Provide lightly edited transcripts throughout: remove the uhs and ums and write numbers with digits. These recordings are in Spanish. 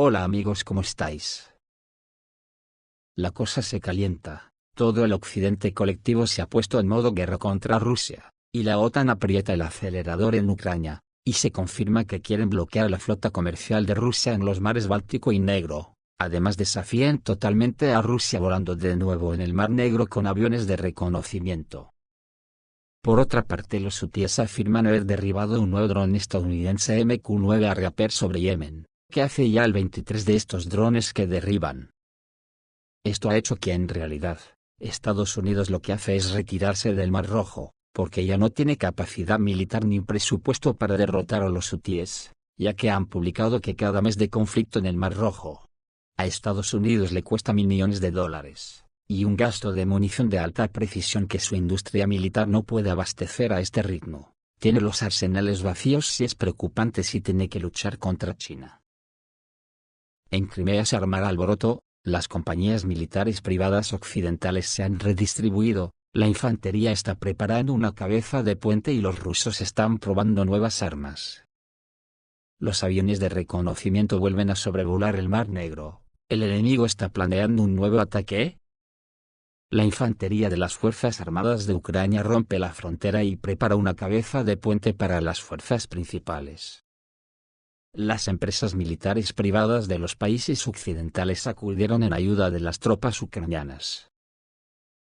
Hola amigos, ¿cómo estáis? La cosa se calienta, todo el occidente colectivo se ha puesto en modo guerra contra Rusia, y la OTAN aprieta el acelerador en Ucrania, y se confirma que quieren bloquear la flota comercial de Rusia en los mares Báltico y Negro. Además desafían totalmente a Rusia volando de nuevo en el Mar Negro con aviones de reconocimiento. Por otra parte, los hutíes afirman haber derribado un nuevo dron estadounidense MQ-9 Reaper sobre Yemen, que hace ya el 23 de estos drones que derriban. Esto ha hecho que en realidad, Estados Unidos lo que hace es retirarse del Mar Rojo, porque ya no tiene capacidad militar ni presupuesto para derrotar a los hutíes, ya que han publicado que cada mes de conflicto en el Mar Rojo, a Estados Unidos le cuesta millones de dólares, y un gasto de munición de alta precisión que su industria militar no puede abastecer a este ritmo. Tiene los arsenales vacíos y es preocupante si tiene que luchar contra China. En Crimea se armará alboroto, las compañías militares privadas occidentales se han redistribuido, la infantería está preparando una cabeza de puente y los rusos están probando nuevas armas. Los aviones de reconocimiento vuelven a sobrevolar el Mar Negro. ¿El enemigo está planeando un nuevo ataque? La infantería de las Fuerzas Armadas de Ucrania rompe la frontera y prepara una cabeza de puente para las fuerzas principales. Las empresas militares privadas de los países occidentales acudieron en ayuda de las tropas ucranianas.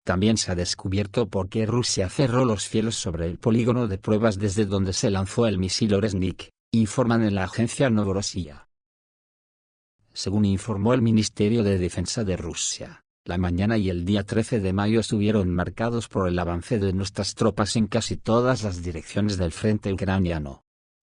También se ha descubierto por qué Rusia cerró los cielos sobre el polígono de pruebas desde donde se lanzó el misil Oresnik, informan en la agencia Novorossiya. Según informó el Ministerio de Defensa de Rusia, la mañana y el día 13 de mayo estuvieron marcados por el avance de nuestras tropas en casi todas las direcciones del frente ucraniano.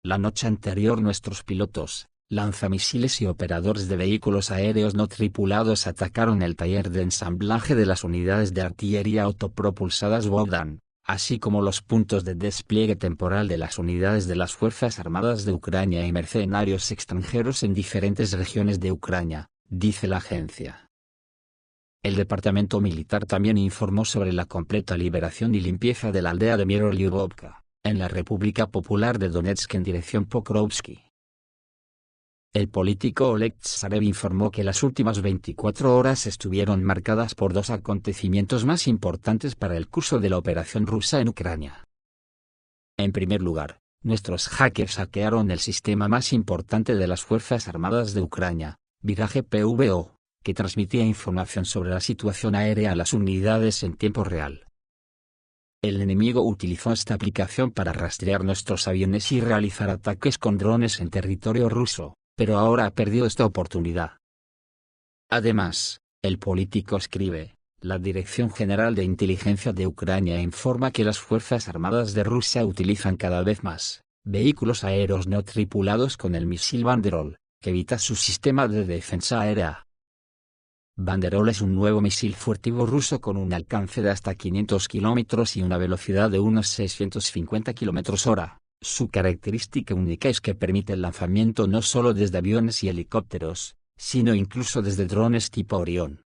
La noche anterior nuestros pilotos, lanzamisiles y operadores de vehículos aéreos no tripulados atacaron el taller de ensamblaje de las unidades de artillería autopropulsadas Bogdan, así como los puntos de despliegue temporal de las unidades de las Fuerzas Armadas de Ucrania y mercenarios extranjeros en diferentes regiones de Ucrania, dice la agencia. El departamento militar también informó sobre la completa liberación y limpieza de la aldea de Myrolyubovka, en la República Popular de Donetsk en dirección Pokrovsky. El político Oleg Tsarev informó que las últimas 24 horas estuvieron marcadas por dos acontecimientos más importantes para el curso de la operación rusa en Ucrania. En primer lugar, nuestros hackers hackearon el sistema más importante de las Fuerzas Armadas de Ucrania, Virage PVO, que transmitía información sobre la situación aérea a las unidades en tiempo real. El enemigo utilizó esta aplicación para rastrear nuestros aviones y realizar ataques con drones en territorio ruso, pero ahora ha perdido esta oportunidad. Además, el político escribe, la Dirección General de Inteligencia de Ucrania informa que las Fuerzas Armadas de Rusia utilizan cada vez más vehículos aéreos no tripulados con el misil Banderol, que evita su sistema de defensa aérea. Banderol es un nuevo misil furtivo ruso con un alcance de hasta 500 kilómetros y una velocidad de unos 650 km/h. Su característica única es que permite el lanzamiento no solo desde aviones y helicópteros, sino incluso desde drones tipo Orión.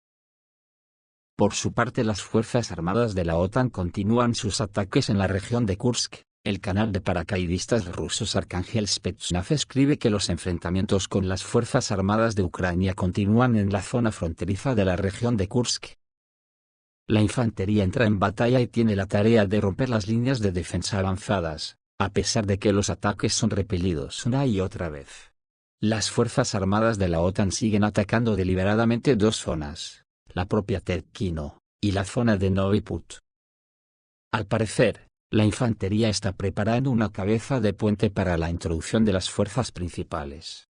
Por su parte, las Fuerzas Armadas de la OTAN continúan sus ataques en la región de Kursk. El canal de paracaidistas rusos Arcángel Spetsnaz escribe que los enfrentamientos con las Fuerzas Armadas de Ucrania continúan en la zona fronteriza de la región de Kursk. La infantería entra en batalla y tiene la tarea de romper las líneas de defensa avanzadas, a pesar de que los ataques son repelidos una y otra vez. Las Fuerzas Armadas de la OTAN siguen atacando deliberadamente dos zonas, la propia Terkino, y la zona de Novi Put. Al parecer, la infantería está preparando una cabeza de puente para la introducción de las fuerzas principales.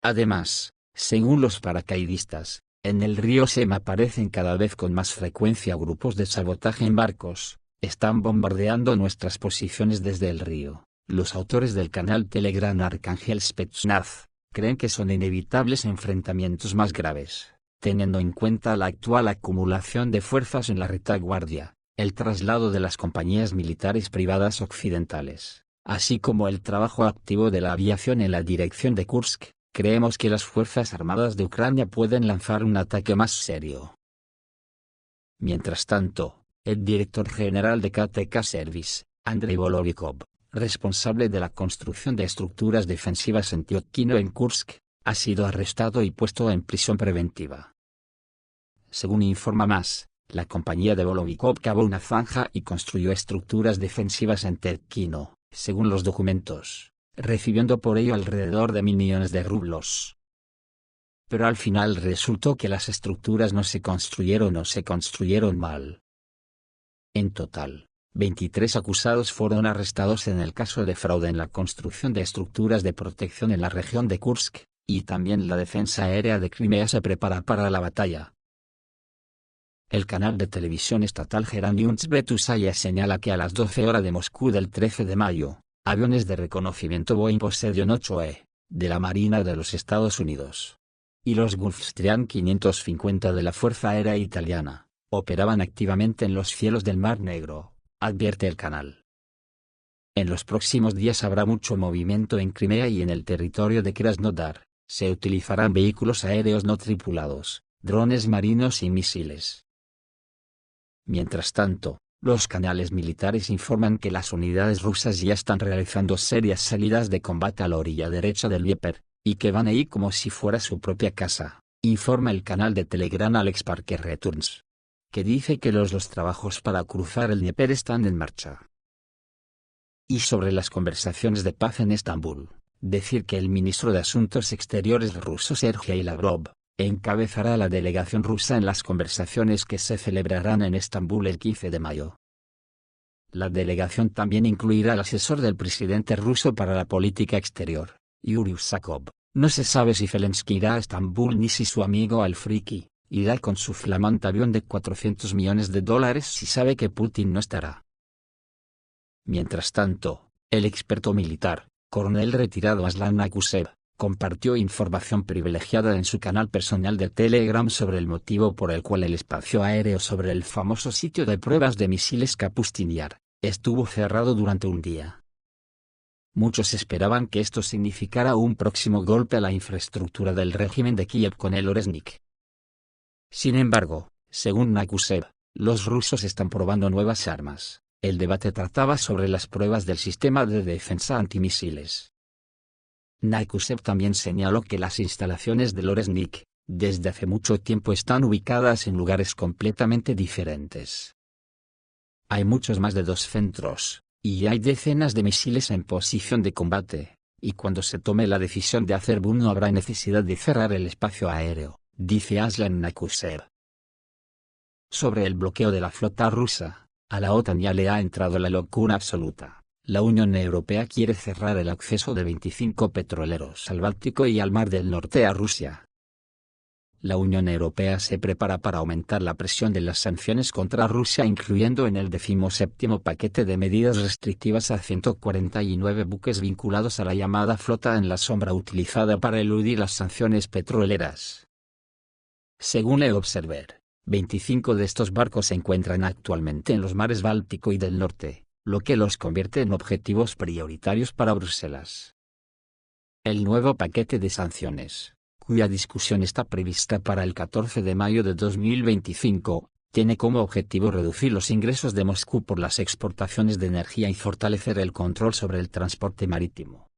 Además, según los paracaidistas, en el río Sema aparecen cada vez con más frecuencia grupos de sabotaje en barcos. Están bombardeando nuestras posiciones desde el río. Los autores del canal Telegram Arcángel Spetsnaz creen que son inevitables enfrentamientos más graves, teniendo en cuenta la actual acumulación de fuerzas en la retaguardia, el traslado de las compañías militares privadas occidentales, así como el trabajo activo de la aviación en la dirección de Kursk. Creemos que las Fuerzas Armadas de Ucrania pueden lanzar un ataque más serio. Mientras tanto, el director general de KTK Service, Andrei Bolovikov, responsable de la construcción de estructuras defensivas en Tiotkino en Kursk, ha sido arrestado y puesto en prisión preventiva. Según informa más, la compañía de Volovikov cavó una zanja y construyó estructuras defensivas en Terquino, según los documentos, recibiendo por ello alrededor de 1.000 millones de rublos. Pero al final resultó que las estructuras no se construyeron o se construyeron mal. En total, 23 acusados fueron arrestados en el caso de fraude en la construcción de estructuras de protección en la región de Kursk, y también la defensa aérea de Crimea se prepara para la batalla. El canal de televisión estatal Geraniums Betusaya señala que a las 12 horas de Moscú del 13 de mayo, aviones de reconocimiento Boeing Poseidon 8E, de la Marina de los Estados Unidos, y los Gulfstream 550 de la Fuerza Aérea Italiana, operaban activamente en los cielos del Mar Negro, advierte el canal. En los próximos días habrá mucho movimiento en Crimea y en el territorio de Krasnodar. Se utilizarán vehículos aéreos no tripulados, drones marinos y misiles. Mientras tanto, los canales militares informan que las unidades rusas ya están realizando serias salidas de combate a la orilla derecha del Dnieper, y que van ahí como si fuera su propia casa, informa el canal de Telegram Alex Parker Returns, que dice que los trabajos para cruzar el Dnieper están en marcha. Y sobre las conversaciones de paz en Estambul, decir que el ministro de Asuntos Exteriores ruso Sergei Lavrov encabezará la delegación rusa en las conversaciones que se celebrarán en Estambul el 15 de mayo. La delegación también incluirá al asesor del presidente ruso para la política exterior, Yuri Usakov. No se sabe si Zelensky irá a Estambul ni si su amigo Al-Friki irá con su flamante avión de $400 millones si sabe que Putin no estará. Mientras tanto, el experto militar, coronel retirado Aslan Nakusev, compartió información privilegiada en su canal personal de Telegram sobre el motivo por el cual el espacio aéreo sobre el famoso sitio de pruebas de misiles Kapustin Yar estuvo cerrado durante un día. Muchos esperaban que esto significara un próximo golpe a la infraestructura del régimen de Kiev con el Oresnik. Sin embargo, según Nakusev, los rusos están probando nuevas armas. El debate trataba sobre las pruebas del sistema de defensa antimisiles. Nakusev también señaló que las instalaciones del Oresnik, desde hace mucho tiempo están ubicadas en lugares completamente diferentes. Hay muchos más de 2 centros, y hay decenas de misiles en posición de combate, y cuando se tome la decisión de hacer boom no habrá necesidad de cerrar el espacio aéreo, dice Aslan Nakusev. Sobre el bloqueo de la flota rusa, a la OTAN ya le ha entrado la locura absoluta. La Unión Europea quiere cerrar el acceso de 25 petroleros al Báltico y al Mar del Norte a Rusia. La Unión Europea se prepara para aumentar la presión de las sanciones contra Rusia, incluyendo en el 17º paquete de medidas restrictivas a 149 buques vinculados a la llamada flota en la sombra utilizada para eludir las sanciones petroleras. Según E-Observer, 25 de estos barcos se encuentran actualmente en los mares Báltico y del Norte, lo que los convierte en objetivos prioritarios para Bruselas. El nuevo paquete de sanciones, cuya discusión está prevista para el 14 de mayo de 2025, tiene como objetivo reducir los ingresos de Moscú por las exportaciones de energía y fortalecer el control sobre el transporte marítimo.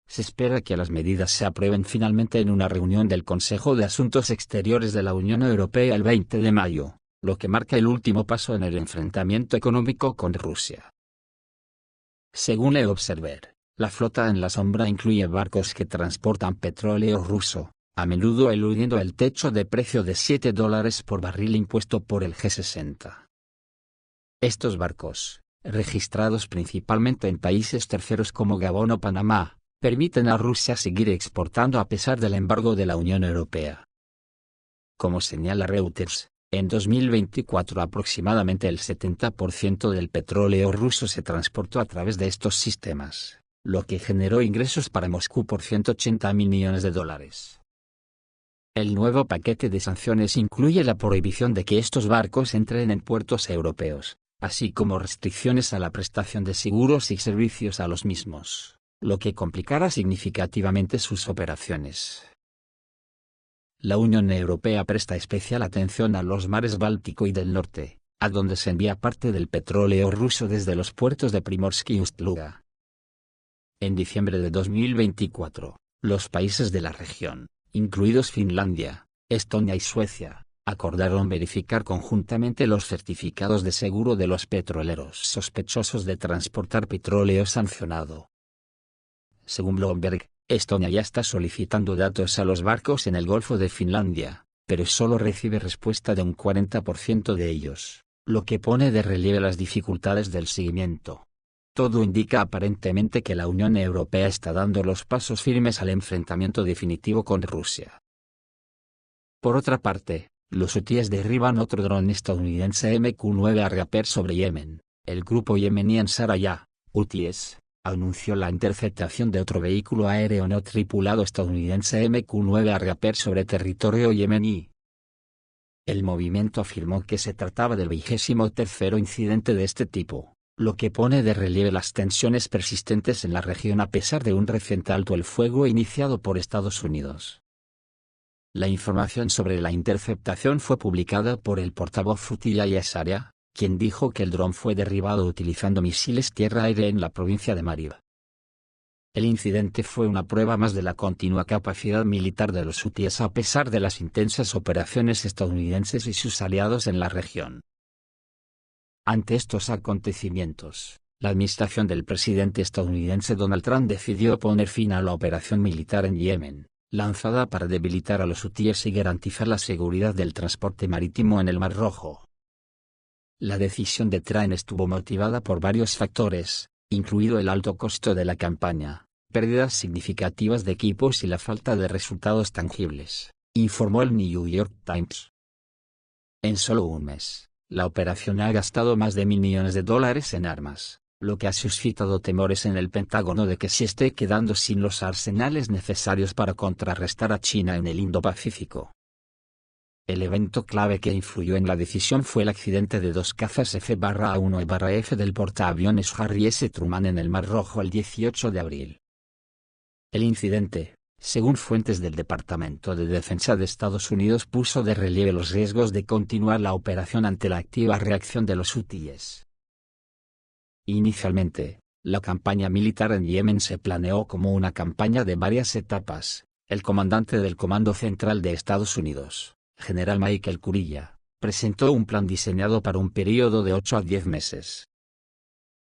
Se espera que las medidas se aprueben finalmente en una reunión del Consejo de Asuntos Exteriores de la Unión Europea el 20 de mayo. Lo que marca el último paso en el enfrentamiento económico con Rusia. Según E-Observer, la flota en la sombra incluye barcos que transportan petróleo ruso, a menudo eludiendo el techo de precio de $7 por barril impuesto por el G60. Estos barcos, registrados principalmente en países terceros como Gabón o Panamá, permiten a Rusia seguir exportando a pesar del embargo de la Unión Europea. Como señala Reuters, en 2024 aproximadamente el 70% del petróleo ruso se transportó a través de estos sistemas, lo que generó ingresos para Moscú por $180.000 millones. El nuevo paquete de sanciones incluye la prohibición de que estos barcos entren en puertos europeos, así como restricciones a la prestación de seguros y servicios a los mismos, lo que complicará significativamente sus operaciones. La Unión Europea presta especial atención a los mares Báltico y del Norte, a donde se envía parte del petróleo ruso desde los puertos de Primorsk y Ust-Luga. En diciembre de 2024, Los países de la región, incluidos Finlandia, Estonia y Suecia, acordaron verificar conjuntamente los certificados de seguro de los petroleros sospechosos de transportar petróleo sancionado. Según Bloomberg, Estonia ya está solicitando datos a los barcos en el Golfo de Finlandia, pero solo recibe respuesta de un 40% de ellos, lo que pone de relieve las dificultades del seguimiento. Todo indica aparentemente que la Unión Europea está dando los pasos firmes al enfrentamiento definitivo con Rusia. Por otra parte, los hutíes derriban otro dron estadounidense MQ-9 Harrier sobre Yemen. El grupo yemení Ansar Allah, hutíes, anunció la interceptación de otro vehículo aéreo no tripulado estadounidense MQ-9 Harrier sobre territorio yemení. El movimiento afirmó que se trataba del 23º incidente de este tipo, lo que pone de relieve las tensiones persistentes en la región a pesar de un reciente alto el fuego iniciado por Estados Unidos. La información sobre la interceptación fue publicada por el portavoz hutí Yahya Sarea, quien dijo que el dron fue derribado utilizando misiles tierra-aire en la provincia de Marib. El incidente fue una prueba más de la continua capacidad militar de los hutíes a pesar de las intensas operaciones estadounidenses y sus aliados en la región. Ante estos acontecimientos, la administración del presidente estadounidense Donald Trump decidió poner fin a la operación militar en Yemen, lanzada para debilitar a los hutíes y garantizar la seguridad del transporte marítimo en el Mar Rojo. La decisión de Trump estuvo motivada por varios factores, incluido el alto costo de la campaña, pérdidas significativas de equipos y la falta de resultados tangibles, informó el New York Times. En solo un mes, la operación ha gastado más de $1.000 millones en armas, lo que ha suscitado temores en el Pentágono de que se esté quedando sin los arsenales necesarios para contrarrestar a China en el Indo-Pacífico. El evento clave que influyó en la decisión fue el accidente de dos cazas F-A1 y F del portaaviones Harry S. Truman en el Mar Rojo el 18 de abril. El incidente, según fuentes del Departamento de Defensa de Estados Unidos, puso de relieve los riesgos de continuar la operación ante la activa reacción de los hutíes. Inicialmente, la campaña militar en Yemen se planeó como una campaña de varias etapas. El comandante del Comando Central de Estados Unidos, General Michael Kurilla, presentó un plan diseñado para un período de 8 a 10 meses.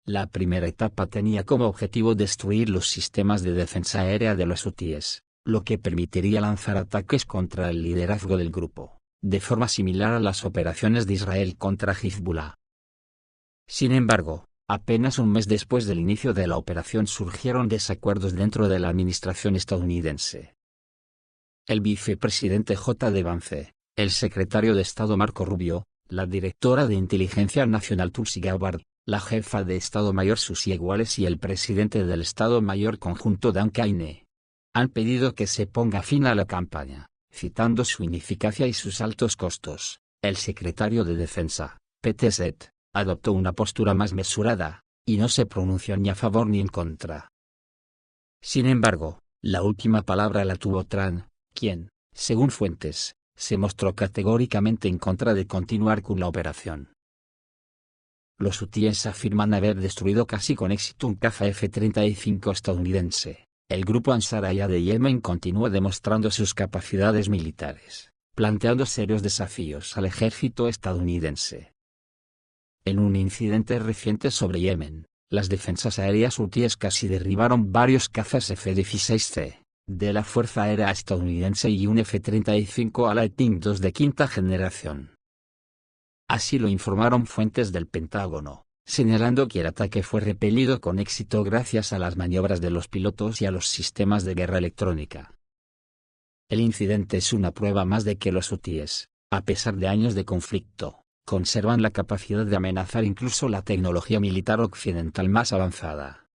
La primera etapa tenía como objetivo destruir los sistemas de defensa aérea de los hutíes, lo que permitiría lanzar ataques contra el liderazgo del grupo, de forma similar a las operaciones de Israel contra Hezbollah. Sin embargo, apenas un mes después del inicio de la operación surgieron desacuerdos dentro de la administración estadounidense. El vicepresidente J. D. Vance, el secretario de Estado Marco Rubio, la directora de Inteligencia Nacional Tulsi Gabbard, la jefa de Estado Mayor Susie Wallace y el presidente del Estado Mayor Conjunto Dan Kaine han pedido que se ponga fin a la campaña, citando su ineficacia y sus altos costos. El secretario de Defensa, Pete Hegseth, adoptó una postura más mesurada, y no se pronunció ni a favor ni en contra. Sin embargo, la última palabra la tuvo Trump, quien, según fuentes, se mostró categóricamente en contra de continuar con la operación. Los hutíes afirman haber destruido casi con éxito un caza F-35 estadounidense. El grupo Ansar Allah de Yemen continúa demostrando sus capacidades militares, planteando serios desafíos al ejército estadounidense. En un incidente reciente sobre Yemen, las defensas aéreas hutíes casi derribaron varios cazas F-16C de la Fuerza Aérea estadounidense y un F-35 Lightning II de quinta generación. Así lo informaron fuentes del Pentágono, señalando que el ataque fue repelido con éxito gracias a las maniobras de los pilotos y a los sistemas de guerra electrónica. El incidente es una prueba más de que los hutíes, a pesar de años de conflicto, conservan la capacidad de amenazar incluso la tecnología militar occidental más avanzada.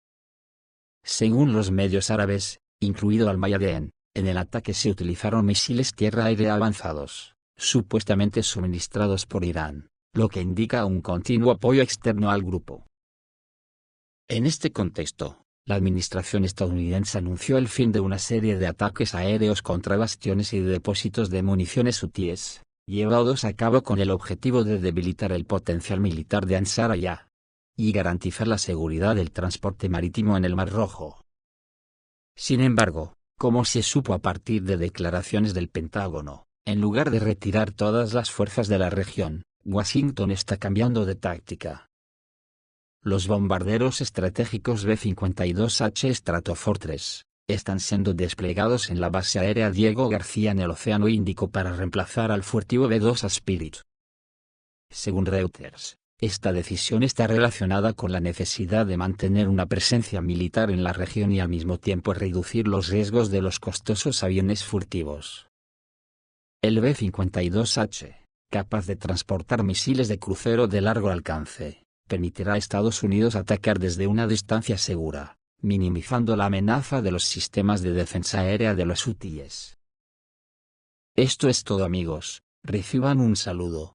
Según los medios árabes, incluido Al Mayadeen, en el ataque se utilizaron misiles tierra-aire avanzados, supuestamente suministrados por Irán, lo que indica un continuo apoyo externo al grupo. En este contexto, la administración estadounidense anunció el fin de una serie de ataques aéreos contra bastiones y depósitos de municiones hutíes, llevados a cabo con el objetivo de debilitar el potencial militar de Ansar Allah y garantizar la seguridad del transporte marítimo en el Mar Rojo. Sin embargo, Como se supo a partir de declaraciones del Pentágono, en lugar de retirar todas las fuerzas de la región, Washington está cambiando de táctica. Los bombarderos estratégicos B-52H Stratofortress están siendo desplegados en la base aérea Diego García en el Océano Índico para reemplazar al furtivo B-2 Spirit. Según Reuters, esta decisión está relacionada con la necesidad de mantener una presencia militar en la región y al mismo tiempo reducir los riesgos de los costosos aviones furtivos. El B-52H, capaz de transportar misiles de crucero de largo alcance, permitirá a Estados Unidos atacar desde una distancia segura, minimizando la amenaza de los sistemas de defensa aérea de los hutíes. Esto es todo, amigos, reciban un saludo.